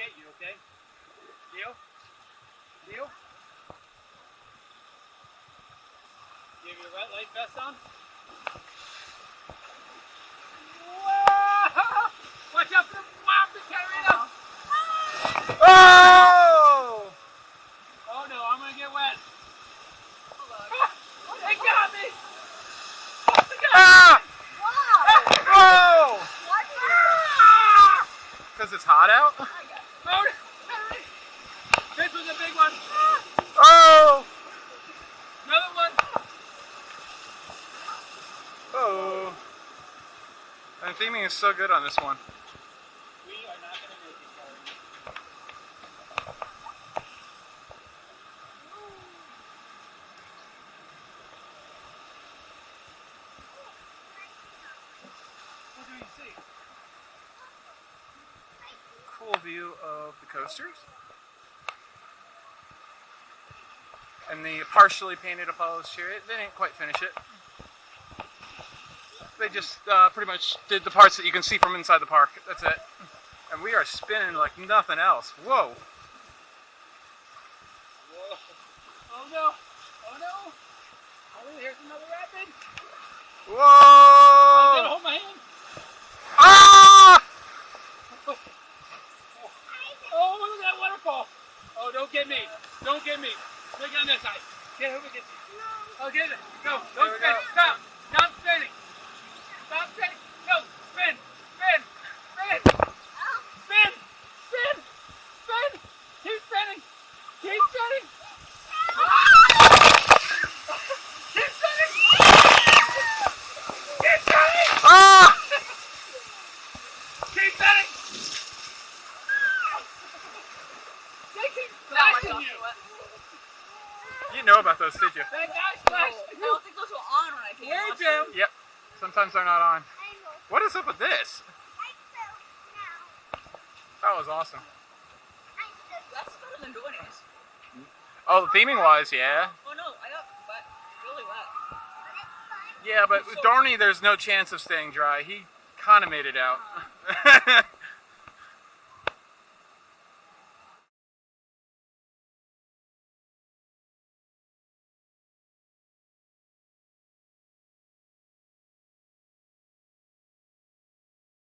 get you, okay? Deal? Deal? You have your light vest on? Whoa! Watch out for the tornado! Oh! Oh no, I'm gonna get wet. They got me! Ah! Wow! Oh! What? Because it's hot out? Oh, this was a big one. Oh! Another one. Oh. And theming is so good on this one. We are not going to make it, sorry. What do you see? Cool view of the coasters. And the partially painted Apollo's chariot. They didn't quite finish it. They just pretty much did the parts that you can see from inside the park. That's it. And we are spinning like nothing else. Whoa! Whoa! Oh no! Oh no! Oh, here's another rapid. Whoa! Oh, you gotta hold my hand. Ah! Oh, look at that waterfall! Oh, don't get me! Don't get me! Look on this side. Get over, get you. Oh, get it. No, don't spin. Stop. Stop spinning. Stop spinning. No, spin. Spin. Spin. Spin. Spin. Spin. Keep spinning. Keep spinning. Keep spinning. Keep spinning. Ah! Keep spinning. They keep smashing you. You didn't know about those, did you? That guy smashed. I don't think those were on when I came. Where'd you? Yep. Sometimes they're not on. What is up with this? That was awesome. That's better than doing it. Oh, theming wise, yeah. Oh no, I got wet. Really wet. Yeah, but with Dorney, there's no chance of staying dry. He kind of made it out.